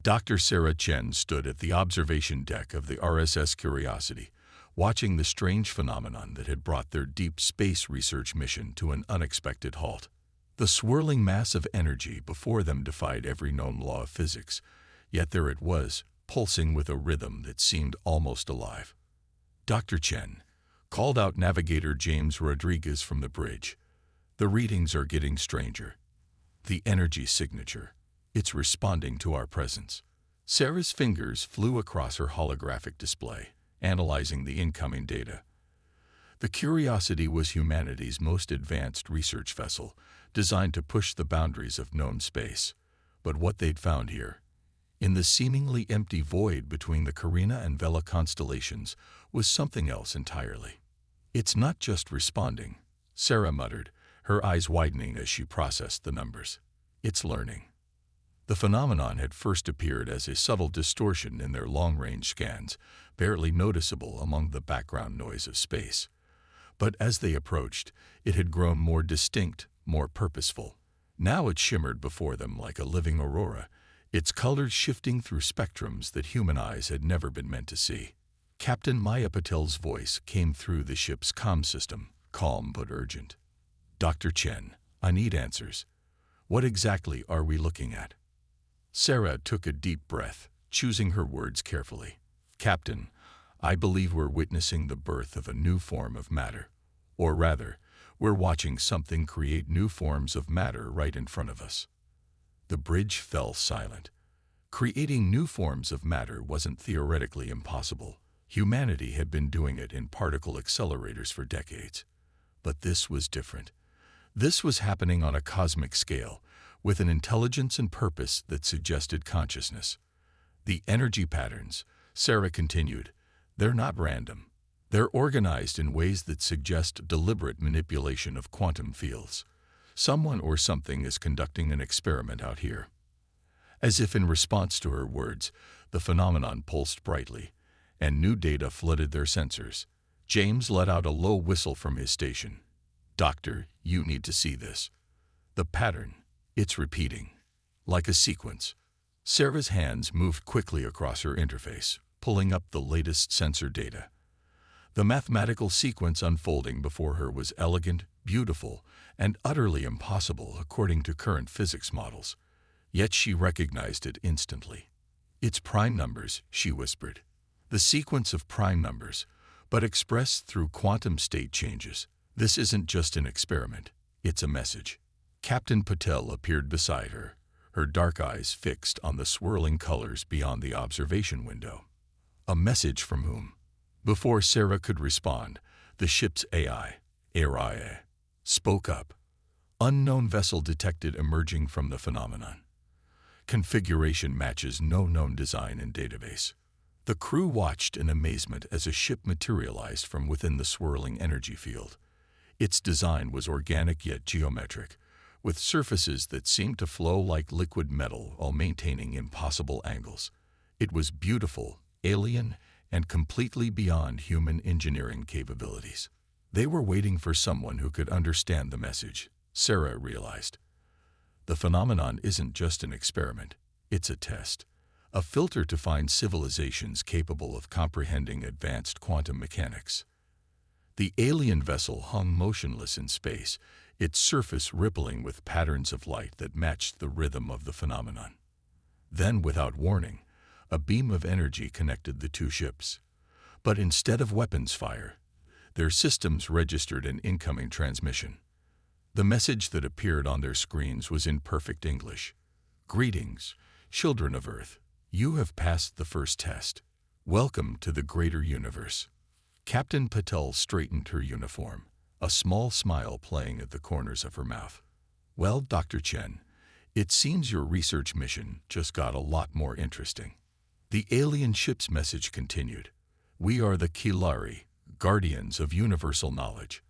Dr. Sarah Chen stood at the observation deck of the RSS Curiosity, watching the strange phenomenon that had brought their deep space research mission to an unexpected halt. The swirling mass of energy before them defied every known law of physics, yet there it was, pulsing with a rhythm that seemed almost alive. "Dr. Chen," called out Navigator James Rodriguez from the bridge, "the readings are getting stranger. The energy signature, it's responding to our presence." Sarah's fingers flew across her holographic display, analyzing the incoming data. The Curiosity was humanity's most advanced research vessel, designed to push the boundaries of known space. But what they'd found here, in the seemingly empty void between the Carina and Vela constellations, was something else entirely. "It's not just responding," Sarah muttered, her eyes widening as she processed the numbers. "It's learning." The phenomenon had first appeared as a subtle distortion in their long-range scans, barely noticeable among the background noise of space. But as they approached, it had grown more distinct, more purposeful. Now it shimmered before them like a living aurora, its colors shifting through spectrums that human eyes had never been meant to see. Captain Maya Patel's voice came through the ship's comm system, calm but urgent. "Dr. Chen, I need answers. What exactly are we looking at?" Sarah took a deep breath, choosing her words carefully. "Captain, I believe we're witnessing the birth of a new form of matter. Or rather, we're watching something create new forms of matter right in front of us." The bridge fell silent. Creating new forms of matter wasn't theoretically impossible. Humanity had been doing it in particle accelerators for decades. But this was different. This was happening on a cosmic scale, with an intelligence and purpose that suggested consciousness. "The energy patterns," Sarah continued, "they're not random. They're organized in ways that suggest deliberate manipulation of quantum fields. Someone or something is conducting an experiment out here." As if in response to her words, the phenomenon pulsed brightly, and new data flooded their sensors. James let out a low whistle from his station. "Doctor, you need to see this. The pattern, it's repeating. Like a sequence." Sarah's hands moved quickly across her interface, pulling up the latest sensor data. The mathematical sequence unfolding before her was elegant, beautiful, and utterly impossible according to current physics models. Yet she recognized it instantly. "It's prime numbers," she whispered. "The sequence of prime numbers, but expressed through quantum state changes. This isn't just an experiment, it's a message." Captain Patel appeared beside her, her dark eyes fixed on the swirling colors beyond the observation window. "A message from whom?" Before Sarah could respond, the ship's AI, spoke up. "Unknown vessel detected emerging from the phenomenon. Configuration matches no known design in database." The crew watched in amazement as a ship materialized from within the swirling energy field. Its design was organic yet geometric, with surfaces that seemed to flow like liquid metal while maintaining impossible angles. It was beautiful, alien, and completely beyond human engineering capabilities. They were waiting for someone who could understand the message, Sarah realized. The phenomenon isn't just an experiment, it's a test. A filter to find civilizations capable of comprehending advanced quantum mechanics. The alien vessel hung motionless in space, its surface rippling with patterns of light that matched the rhythm of the phenomenon. Then, without warning, a beam of energy connected the two ships. But instead of weapons fire, their systems registered an incoming transmission. The message that appeared on their screens was in perfect English. "Greetings, children of Earth. You have passed the first test. Welcome to the greater universe." Captain Patel straightened her uniform, a small smile playing at the corners of her mouth. "Well, Dr. Chen, it seems your research mission just got a lot more interesting." The alien ship's message continued. "We are the Kilari, guardians of universal knowledge.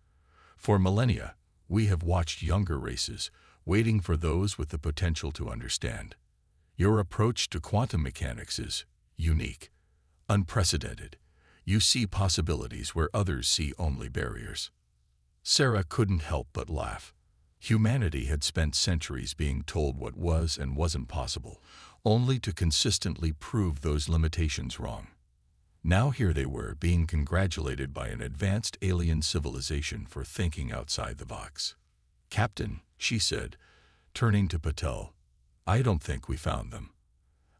For millennia, we have watched younger races, waiting for those with the potential to understand. Your approach to quantum mechanics is unique, unprecedented. You see possibilities where others see only barriers." Sarah couldn't help but laugh. Humanity had spent centuries being told what was and wasn't possible, only to consistently prove those limitations wrong. Now here they were, being congratulated by an advanced alien civilization for thinking outside the box. "Captain," she said, turning to Patel, "I don't think we found them.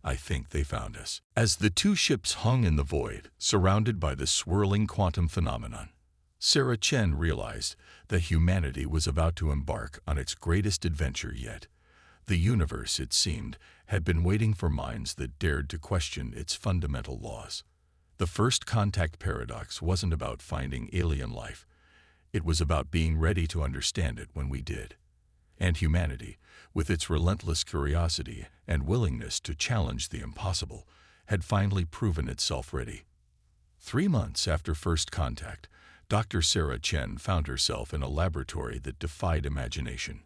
I think they found us." As the two ships hung in the void, surrounded by the swirling quantum phenomenon, Sarah Chen realized that humanity was about to embark on its greatest adventure yet. The universe, it seemed, had been waiting for minds that dared to question its fundamental laws. The first contact paradox wasn't about finding alien life. It was about being ready to understand it when we did. And humanity, with its relentless curiosity and willingness to challenge the impossible, had finally proven itself ready. 3 months after first contact, Dr. Sarah Chen found herself in a laboratory that defied imagination.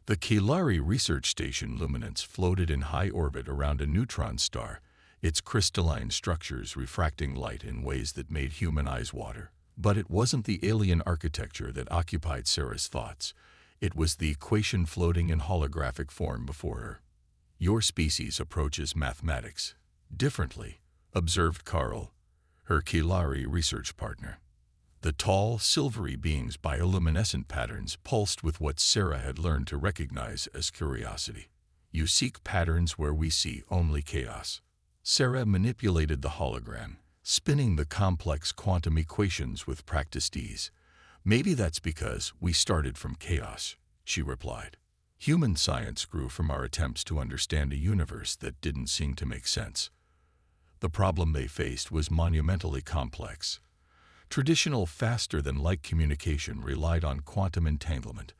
The Kilari Research Station luminance floated in high orbit around a neutron star, its crystalline structures refracting light in ways that made human eyes water. But it wasn't the alien architecture that occupied Sarah's thoughts. It was the equation floating in holographic form before her. "Your species approaches mathematics differently," observed Carl, her Kilari research partner. The tall, silvery being's bioluminescent patterns pulsed with what Sarah had learned to recognize as curiosity. "You seek patterns where we see only chaos." Sarah manipulated the hologram, spinning the complex quantum equations with practiced ease. "Maybe that's because we started from chaos," she replied. "Human science grew from our attempts to understand a universe that didn't seem to make sense." The problem they faced was monumentally complex. Traditional faster-than-light communication relied on quantum entanglement,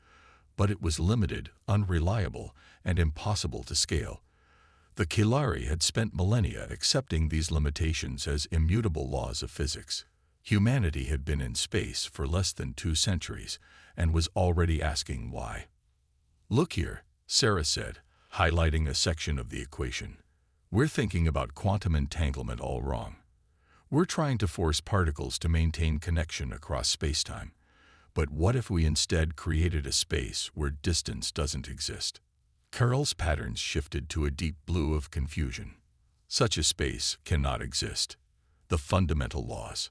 but it was limited, unreliable, and impossible to scale. The Kilari had spent millennia accepting these limitations as immutable laws of physics. Humanity had been in space for less than 2 centuries and was already asking why. "Look here," Sarah said, highlighting a section of the equation. "We're thinking about quantum entanglement all wrong. We're trying to force particles to maintain connection across spacetime. But what if we instead created a space where distance doesn't exist?" Carol's patterns shifted to a deep blue of confusion. "Such a space cannot exist. The fundamental laws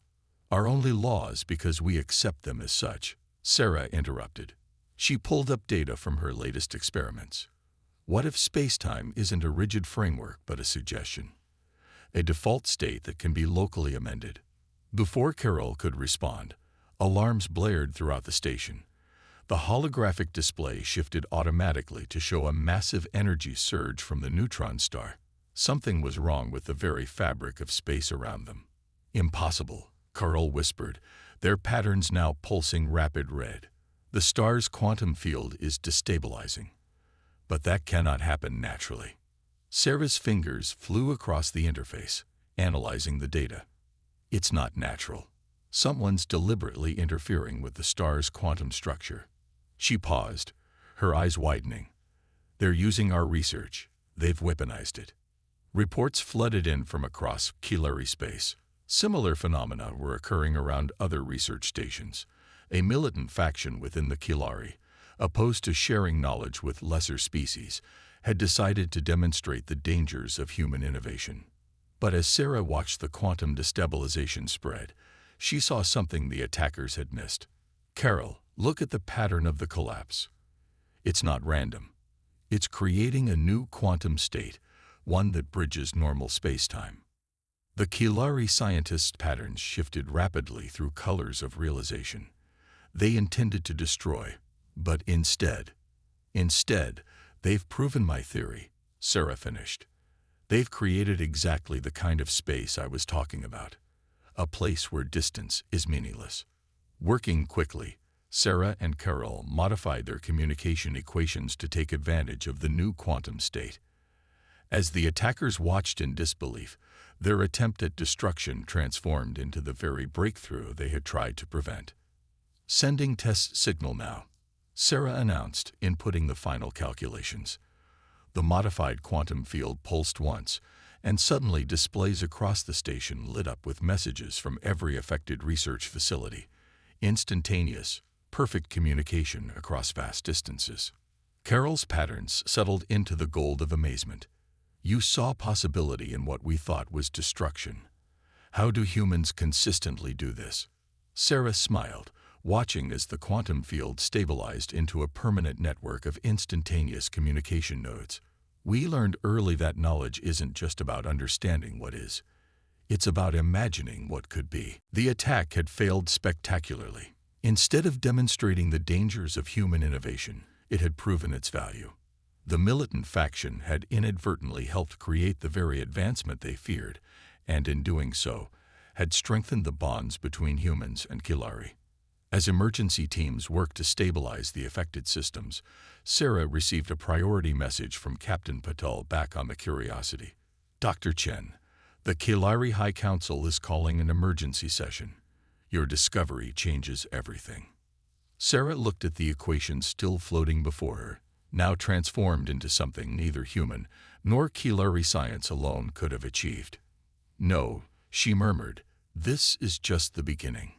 are only laws because we accept them as such," Sarah interrupted. She pulled up data from her latest experiments. "What if spacetime isn't a rigid framework but a suggestion? A default state that can be locally amended?" Before Carol could respond, alarms blared throughout the station. The holographic display shifted automatically to show a massive energy surge from the neutron star. Something was wrong with the very fabric of space around them. "Impossible," Carl whispered, their patterns now pulsing rapid red. "The star's quantum field is destabilizing." "But that cannot happen naturally." Sarah's fingers flew across the interface, analyzing the data. "It's not natural. Someone's deliberately interfering with the star's quantum structure." She paused, her eyes widening. "They're using our research. They've weaponized it." Reports flooded in from across Kilari space. Similar phenomena were occurring around other research stations. A militant faction within the Kilari, opposed to sharing knowledge with lesser species, had decided to demonstrate the dangers of human innovation. But as Sarah watched the quantum destabilization spread, she saw something the attackers had missed. "Carol, look at the pattern of the collapse. It's not random. It's creating a new quantum state, one that bridges normal spacetime." The Kilari scientists' patterns shifted rapidly through colors of realization. They intended to destroy, but instead, they've proven my theory, Sarah finished. "They've created exactly the kind of space I was talking about. A place where distance is meaningless." Working quickly, Sarah and Carol modified their communication equations to take advantage of the new quantum state. As the attackers watched in disbelief, their attempt at destruction transformed into the very breakthrough they had tried to prevent. "Sending test signal now," Sarah announced, inputting the final calculations. The modified quantum field pulsed once, and suddenly displays across the station lit up with messages from every affected research facility. Instantaneous, perfect communication across vast distances. Carol's patterns settled into the gold of amazement. You saw possibility in what we thought was destruction. How do humans consistently do this? Sarah smiled, watching as the quantum field stabilized into a permanent network of instantaneous communication nodes. We learned early that knowledge isn't just about understanding what is. It's about imagining what could be. The attack had failed spectacularly. Instead of demonstrating the dangers of human innovation, it had proven its value. The militant faction had inadvertently helped create the very advancement they feared, and in doing so, had strengthened the bonds between humans and Kilari. As emergency teams worked to stabilize the affected systems, Sarah received a priority message from Captain Patel back on the Curiosity. Dr. Chen, the Kilari High Council is calling an emergency session. Your discovery changes everything. Sarah looked at the equation still floating before her, now transformed into something neither human nor Kilari science alone could have achieved. No, she murmured, this is just the beginning.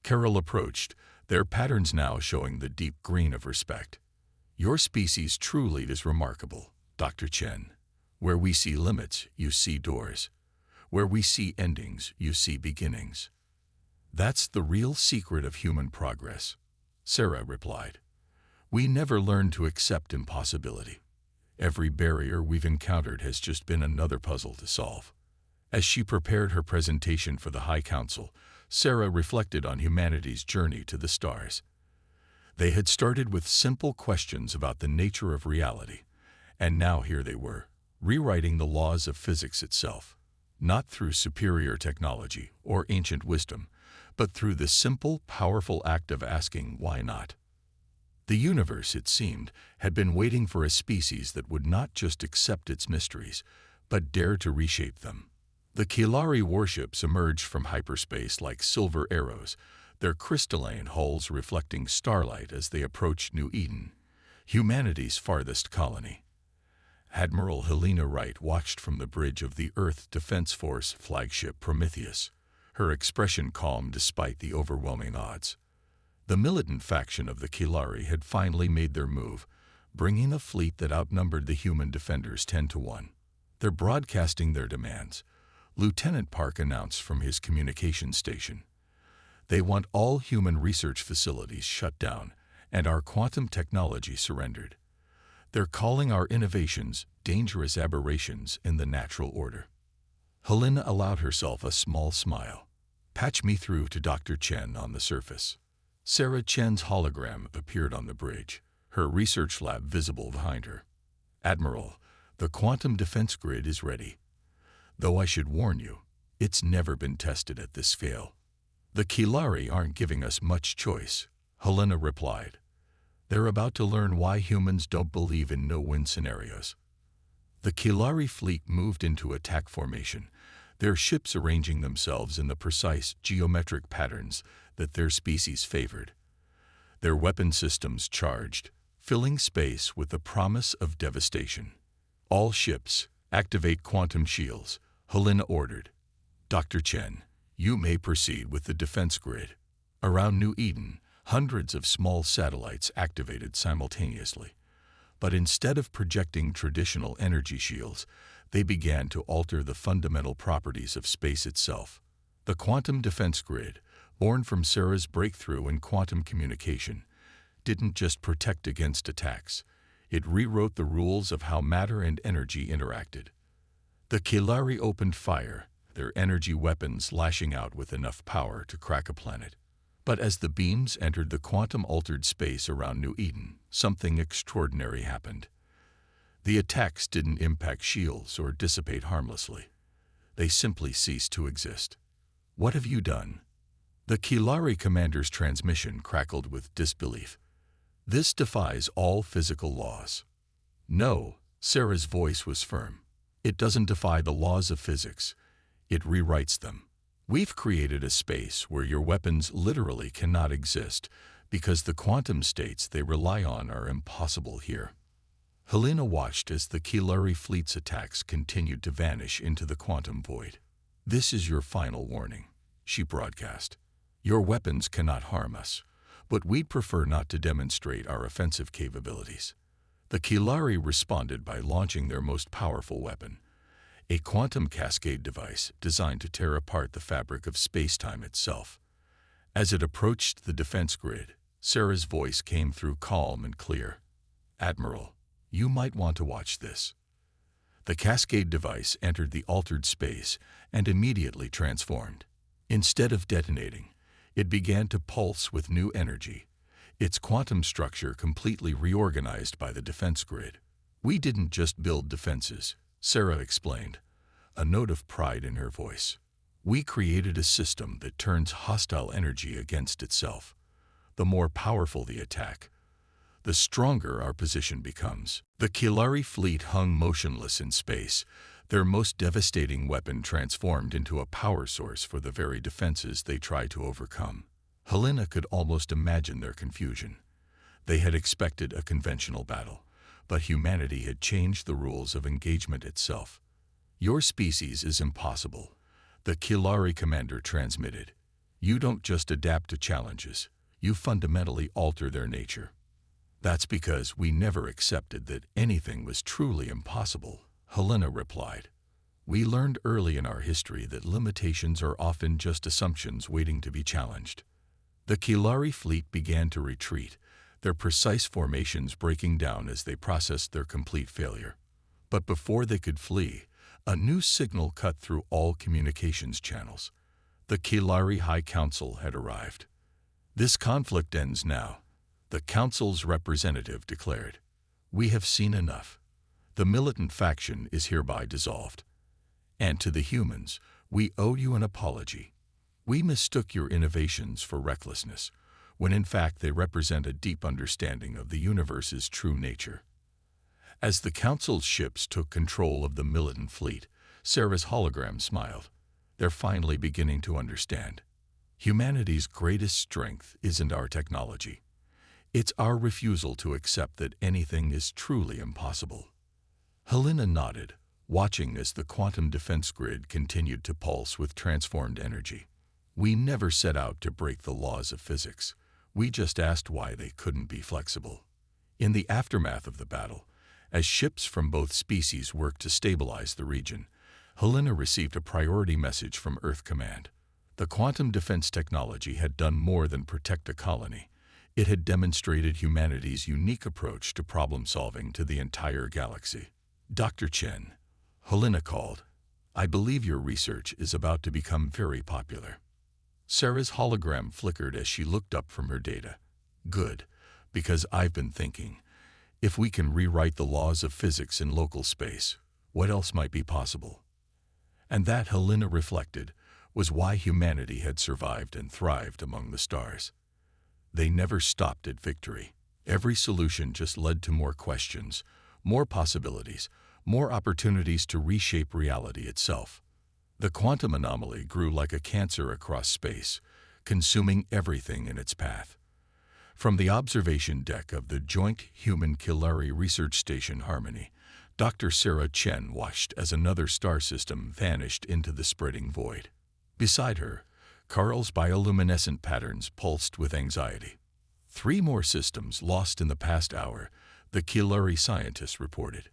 Carol approached, their patterns now showing the deep green of respect. Your species truly is remarkable, Dr. Chen. Where we see limits, you see doors. Where we see endings, you see beginnings. That's the real secret of human progress, Sarah replied. We never learn to accept impossibility. Every barrier we've encountered has just been another puzzle to solve. As she prepared her presentation for the High Council, Sarah reflected on humanity's journey to the stars. They had started with simple questions about the nature of reality, and now here they were, rewriting the laws of physics itself, not through superior technology or ancient wisdom, but through the simple, powerful act of asking why not. The universe, it seemed, had been waiting for a species that would not just accept its mysteries, but dare to reshape them. The Kilari warships emerged from hyperspace like silver arrows, their crystalline hulls reflecting starlight as they approached New Eden, humanity's farthest colony. Admiral Helena Wright watched from the bridge of the Earth Defense Force flagship Prometheus, her expression calm despite the overwhelming odds. The militant faction of the Kilari had finally made their move, bringing a fleet that outnumbered the human defenders 10-1. They're broadcasting their demands, Lieutenant Park announced from his communication station. They want all human research facilities shut down and our quantum technology surrendered. They're calling our innovations dangerous aberrations in the natural order. Helena allowed herself a small smile. Patch me through to Dr. Chen on the surface. Sarah Chen's hologram appeared on the bridge, her research lab visible behind her. Admiral, the quantum defense grid is ready. Though I should warn you, it's never been tested at this scale. The Kilari aren't giving us much choice, Helena replied. They're about to learn why humans don't believe in no-win scenarios. The Kilari fleet moved into attack formation, their ships arranging themselves in the precise geometric patterns that their species favored. Their weapon systems charged, filling space with the promise of devastation. All ships, activate quantum shields, Helena ordered. Dr. Chen, you may proceed with the defense grid. Around New Eden, hundreds of small satellites activated simultaneously. But instead of projecting traditional energy shields, they began to alter the fundamental properties of space itself. The quantum defense grid, born from Sarah's breakthrough in quantum communication, didn't just protect against attacks. It rewrote the rules of how matter and energy interacted. The Kilari opened fire, their energy weapons lashing out with enough power to crack a planet. But as the beams entered the quantum-altered space around New Eden, something extraordinary happened. The attacks didn't impact shields or dissipate harmlessly. They simply ceased to exist. What have you done? The Kilari commander's transmission crackled with disbelief. This defies all physical laws. No, Sarah's voice was firm. It doesn't defy the laws of physics. It rewrites them. We've created a space where your weapons literally cannot exist because the quantum states they rely on are impossible here. Helena watched as the Kilari fleet's attacks continued to vanish into the quantum void. This is your final warning, she broadcast. Your weapons cannot harm us, but we'd prefer not to demonstrate our offensive capabilities. The Kilari responded by launching their most powerful weapon, a quantum cascade device designed to tear apart the fabric of space-time itself. As it approached the defense grid, Sarah's voice came through calm and clear. "Admiral, you might want to watch this." The cascade device entered the altered space and immediately transformed. Instead of detonating, it began to pulse with new energy, its quantum structure completely reorganized by the defense grid. "We didn't just build defenses," Sarah explained, a note of pride in her voice. "We created a system that turns hostile energy against itself. The more powerful the attack, the stronger our position becomes." The Kilari fleet hung motionless in space, their most devastating weapon transformed into a power source for the very defenses they tried to overcome. Helena could almost imagine their confusion. They had expected a conventional battle, but humanity had changed the rules of engagement itself. "Your species is impossible," the Kilari commander transmitted. "You don't just adapt to challenges, you fundamentally alter their nature." "That's because we never accepted that anything was truly impossible," Helena replied. "We learned early in our history that limitations are often just assumptions waiting to be challenged." The Kilari fleet began to retreat, their precise formations breaking down as they processed their complete failure. But before they could flee, a new signal cut through all communications channels. The Kilari High Council had arrived. "This conflict ends now," the Council's representative declared. "We have seen enough. The militant faction is hereby dissolved. And to the humans, we owe you an apology. We mistook your innovations for recklessness, when in fact they represent a deep understanding of the universe's true nature." As the Council's ships took control of the militant fleet, Sarah's hologram smiled. "They're finally beginning to understand. Humanity's greatest strength isn't our technology. It's our refusal to accept that anything is truly impossible." Helena nodded, watching as the quantum defense grid continued to pulse with transformed energy. "We never set out to break the laws of physics. We just asked why they couldn't be flexible." In the aftermath of the battle, as ships from both species worked to stabilize the region, Helena received a priority message from Earth Command. The quantum defense technology had done more than protect a colony. It had demonstrated humanity's unique approach to problem-solving to the entire galaxy. "Dr. Chen," Helena called, "I believe your research is about to become very popular." Sarah's hologram flickered as she looked up from her data. "Good, because I've been thinking, if we can rewrite the laws of physics in local space, what else might be possible?" And that, Helena reflected, was why humanity had survived and thrived among the stars. They never stopped at victory. Every solution just led to more questions, more possibilities, more opportunities to reshape reality itself. The quantum anomaly grew like a cancer across space, consuming everything in its path. From the observation deck of the Joint Human-Kilari Research Station Harmony, Dr. Sarah Chen watched as another star system vanished into the spreading void. Beside her, Carl's bioluminescent patterns pulsed with anxiety. 3 more systems lost in the past hour, the Kilari scientists reported.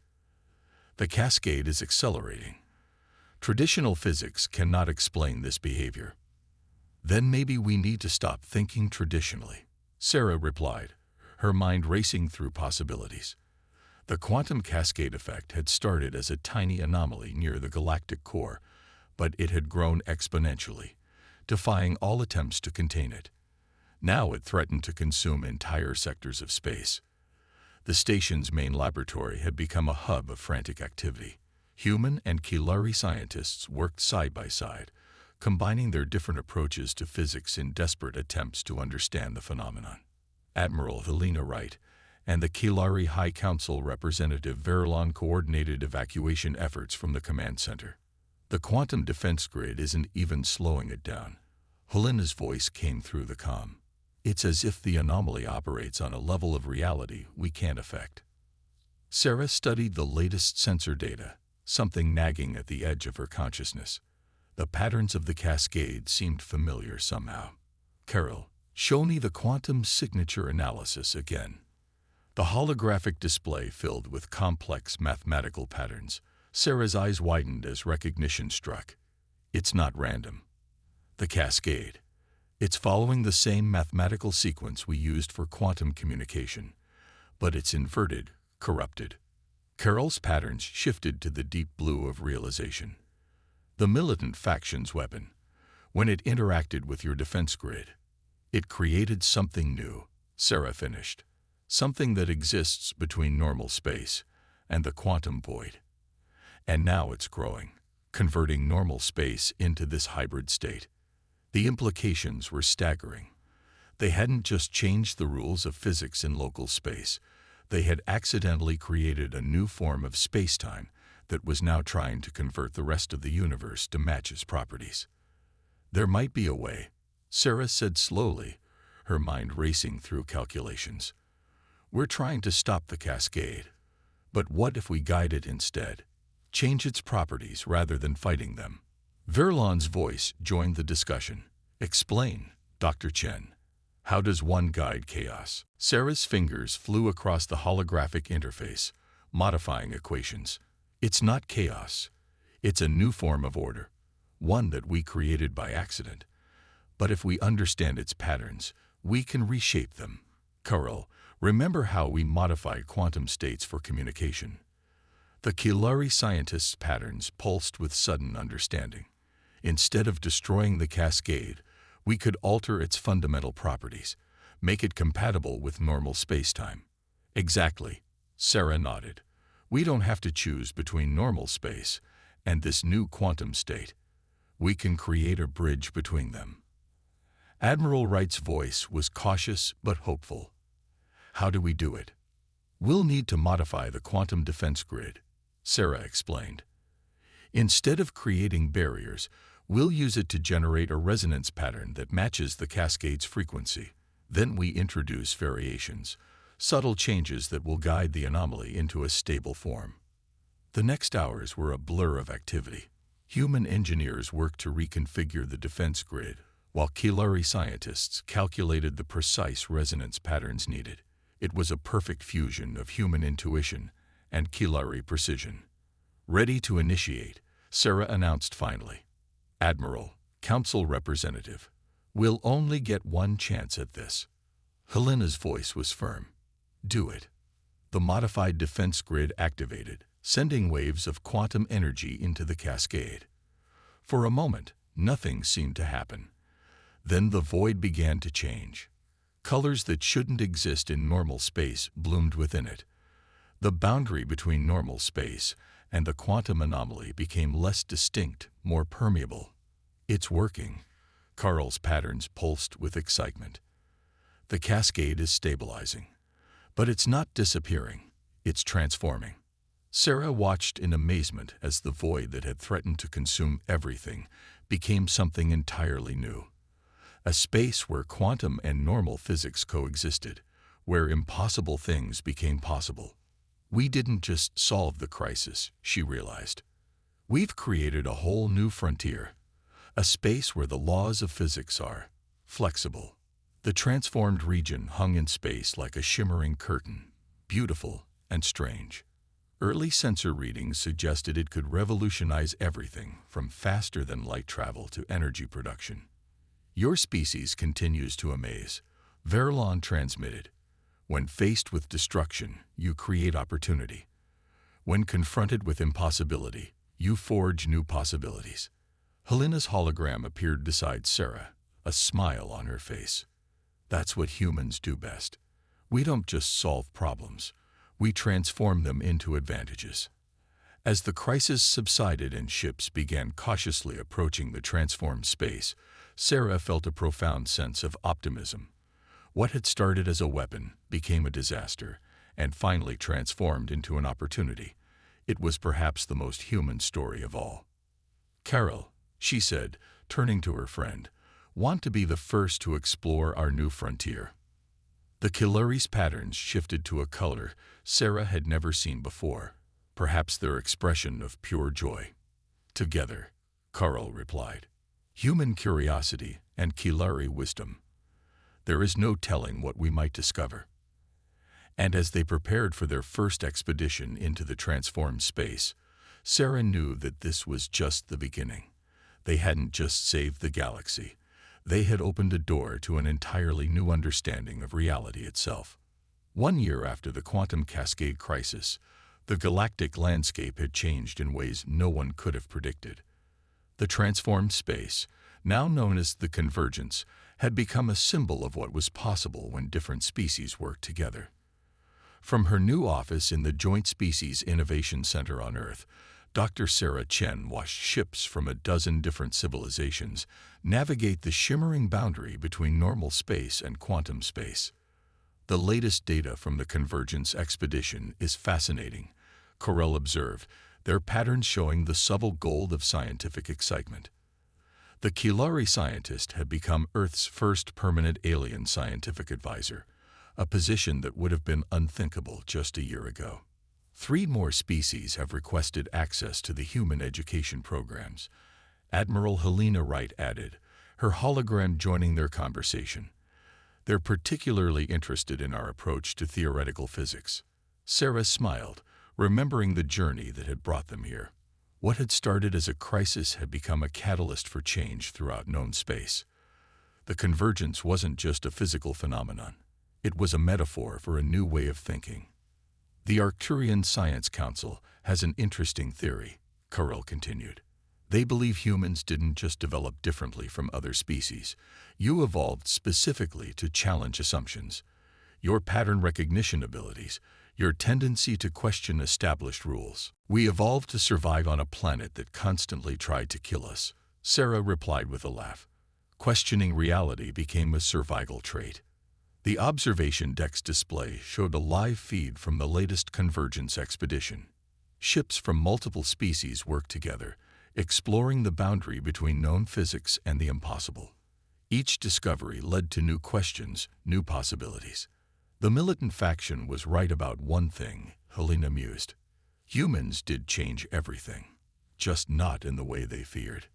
"The cascade is accelerating. Traditional physics cannot explain this behavior." "Then maybe we need to stop thinking traditionally," Sarah replied, her mind racing through possibilities. The quantum cascade effect had started as a tiny anomaly near the galactic core, but it had grown exponentially, defying all attempts to contain it. Now it threatened to consume entire sectors of space. The station's main laboratory had become a hub of frantic activity. Human and Kilari scientists worked side by side, combining their different approaches to physics in desperate attempts to understand the phenomenon. Admiral Helena Wright and the Kilari High Council representative Verilon coordinated evacuation efforts from the command center. "The quantum defense grid isn't even slowing it down." Helena's voice came through the comm. "It's as if the anomaly operates on a level of reality we can't affect." Sarah studied the latest sensor data, something nagging at the edge of her consciousness. The patterns of the cascade seemed familiar somehow. "Carol, show me the quantum signature analysis again." The holographic display filled with complex mathematical patterns. Sarah's eyes widened as recognition struck. It's not random. The cascade. It's following the same mathematical sequence we used for quantum communication, but it's inverted, corrupted. Carol's patterns shifted to the deep blue of realization. The militant faction's weapon. When it interacted with your defense grid, it created something new, Sarah finished. Something that exists between normal space and the quantum void. And now it's growing, converting normal space into this hybrid state. The implications were staggering. They hadn't just changed the rules of physics in local space. They had accidentally created a new form of space-time that was now trying to convert the rest of the universe to match its properties. There might be a way, Sarah said slowly, her mind racing through calculations. We're trying to stop the cascade. But what if we guide it instead? Change its properties rather than fighting them. Verlon's voice joined the discussion. Explain, Dr. Chen. How does one guide chaos? Sarah's fingers flew across the holographic interface, modifying equations. It's not chaos. It's a new form of order, one that we created by accident. But if we understand its patterns, we can reshape them. Carol, remember how we modified quantum states for communication? The Kilari scientists' patterns pulsed with sudden understanding. Instead of destroying the cascade, we could alter its fundamental properties, make it compatible with normal spacetime. Exactly, Sarah nodded. We don't have to choose between normal space and this new quantum state. We can create a bridge between them. Admiral Wright's voice was cautious but hopeful. How do we do it? We'll need to modify the quantum defense grid, Sarah explained. Instead of creating barriers, we'll use it to generate a resonance pattern that matches the cascade's frequency. Then we introduce variations, subtle changes that will guide the anomaly into a stable form. The next hours were a blur of activity. Human engineers worked to reconfigure the defense grid, while Kilari scientists calculated the precise resonance patterns needed. It was a perfect fusion of human intuition and Kilari precision. Ready to initiate, Sarah announced finally. Admiral, Council Representative, we'll only get one chance at this. Helena's voice was firm. Do it. The modified defense grid activated, sending waves of quantum energy into the cascade. For a moment, nothing seemed to happen. Then the void began to change. Colors that shouldn't exist in normal space bloomed within it. The boundary between normal space and the quantum anomaly became less distinct, more permeable. It's working. Carl's patterns pulsed with excitement. The cascade is stabilizing. But it's not disappearing. It's transforming. Sarah watched in amazement as the void that had threatened to consume everything became something entirely new. A space where quantum and normal physics coexisted, where impossible things became possible. We didn't just solve the crisis, she realized. We've created a whole new frontier, a space where the laws of physics are flexible. The transformed region hung in space like a shimmering curtain, beautiful and strange. Early sensor readings suggested it could revolutionize everything from faster-than-light travel to energy production. Your species continues to amaze, Verlon transmitted. When faced with destruction, you create opportunity. When confronted with impossibility, you forge new possibilities. Helena's hologram appeared beside Sarah, a smile on her face. That's what humans do best. We don't just solve problems. We transform them into advantages. As the crisis subsided and ships began cautiously approaching the transformed space, Sarah felt a profound sense of optimism. What had started as a weapon became a disaster, and finally transformed into an opportunity. It was perhaps the most human story of all. Carol, she said, turning to her friend, want to be the first to explore our new frontier. The Kilari's patterns shifted to a color Sarah had never seen before, perhaps their expression of pure joy. Together, Carl replied. Human curiosity and Kilari wisdom. There is no telling what we might discover. And as they prepared for their first expedition into the transformed space, Sarah knew that this was just the beginning. They hadn't just saved the galaxy. They had opened a door to an entirely new understanding of reality itself. 1 year after the quantum cascade crisis, the galactic landscape had changed in ways no one could have predicted. The transformed space, now known as the convergence, had become a symbol of what was possible when different species worked together. From her new office in the Joint Species Innovation Center on Earth, Dr. Sarah Chen watched ships from a dozen different civilizations navigate the shimmering boundary between normal space and quantum space. The latest data from the Convergence expedition is fascinating, Corell observed, their patterns showing the subtle gold of scientific excitement. The Kilari scientist had become Earth's first permanent alien scientific advisor, a position that would have been unthinkable just a year ago. 3 more species have requested access to the human education programs, Admiral Helena Wright added, her hologram joining their conversation. They're particularly interested in our approach to theoretical physics. Sarah smiled, remembering the journey that had brought them here. What had started as a crisis had become a catalyst for change throughout known space. The convergence wasn't just a physical phenomenon. It was a metaphor for a new way of thinking. The Arcturian Science Council has an interesting theory, Corell continued. They believe humans didn't just develop differently from other species. You evolved specifically to challenge assumptions. Your pattern recognition abilities, your tendency to question established rules. We evolved to survive on a planet that constantly tried to kill us, Sarah replied with a laugh. Questioning reality became a survival trait. The observation deck's display showed a live feed from the latest convergence expedition. Ships from multiple species worked together, exploring the boundary between known physics and the impossible. Each discovery led to new questions, new possibilities. The militant faction was right about one thing, Helena mused. Humans did change everything, just not in the way they feared.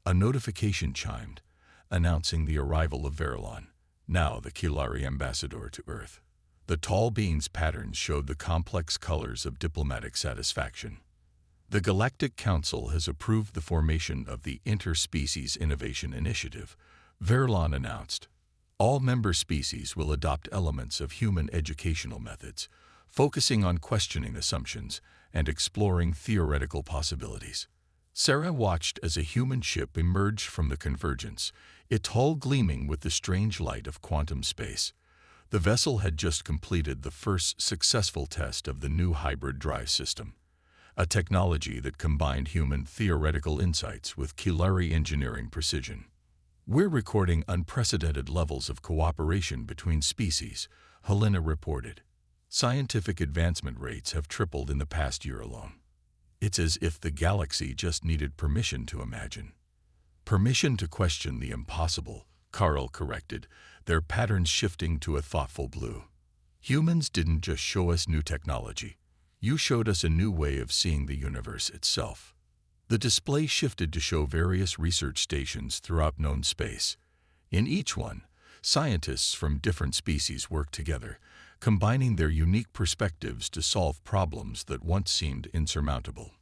A notification chimed, announcing the arrival of Verilon, now the Kilari ambassador to Earth. The tall being's patterns showed the complex colors of diplomatic satisfaction. The Galactic Council has approved the formation of the Interspecies Innovation Initiative, Verilon announced. All member species will adopt elements of human educational methods, focusing on questioning assumptions and exploring theoretical possibilities. Sarah watched as a human ship emerged from the convergence, its hull gleaming with the strange light of quantum space. The vessel had just completed the first successful test of the new hybrid drive system, a technology that combined human theoretical insights with Kilari engineering precision. We're recording unprecedented levels of cooperation between species, Helena reported. Scientific advancement rates have tripled in the past year alone. It's as if the galaxy just needed permission to imagine. Permission to question the impossible, Corell corrected, their patterns shifting to a thoughtful blue. Humans didn't just show us new technology. You showed us a new way of seeing the universe itself. The display shifted to show various research stations throughout known space. In each one, scientists from different species worked together, combining their unique perspectives to solve problems that once seemed insurmountable.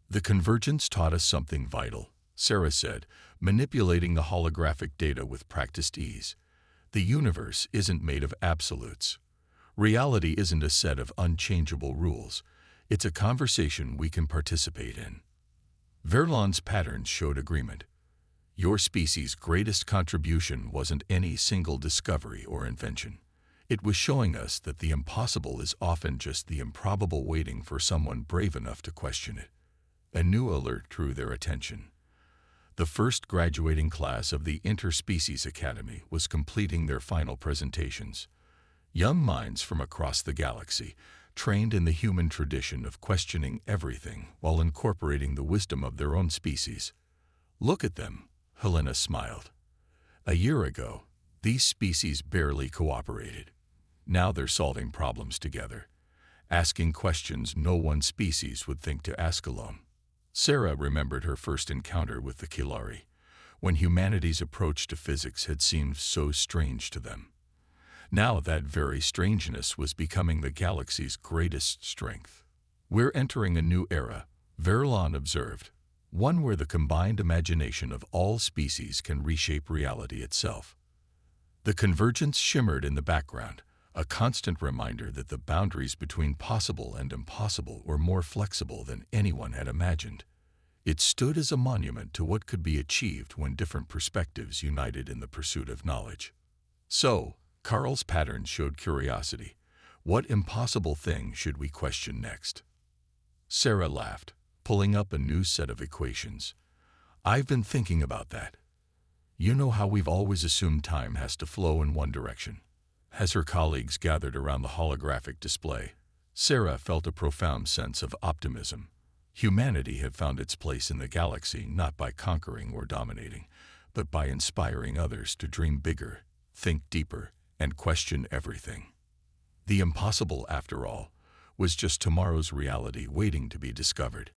The convergence taught us something vital, Sarah said, manipulating the holographic data with practiced ease. The universe isn't made of absolutes. Reality isn't a set of unchangeable rules. It's a conversation we can participate in. Verilon's patterns showed agreement. Your species' greatest contribution wasn't any single discovery or invention. It was showing us that the impossible is often just the improbable waiting for someone brave enough to question it. A new alert drew their attention. The first graduating class of the Interspecies Academy was completing their final presentations. Young minds from across the galaxy, trained in the human tradition of questioning everything while incorporating the wisdom of their own species. Look at them, Helena smiled. A year ago, these species barely cooperated. Now they're solving problems together, asking questions no one species would think to ask alone. Sarah remembered her first encounter with the Kilari, when humanity's approach to physics had seemed so strange to them. Now that very strangeness was becoming the galaxy's greatest strength. "We're entering a new era," Verlon observed, "one where the combined imagination of all species can reshape reality itself." The convergence shimmered in the background, a constant reminder that the boundaries between possible and impossible were more flexible than anyone had imagined. It stood as a monument to what could be achieved when different perspectives united in the pursuit of knowledge. So, Carl's patterns showed curiosity. What impossible thing should we question next? Sarah laughed, pulling up a new set of equations. "I've been thinking about that. You know how we've always assumed time has to flow in one direction." As her colleagues gathered around the holographic display, Sarah felt a profound sense of optimism. Humanity had found its place in the galaxy not by conquering or dominating, but by inspiring others to dream bigger, think deeper, and question everything. The impossible, after all, was just tomorrow's reality waiting to be discovered.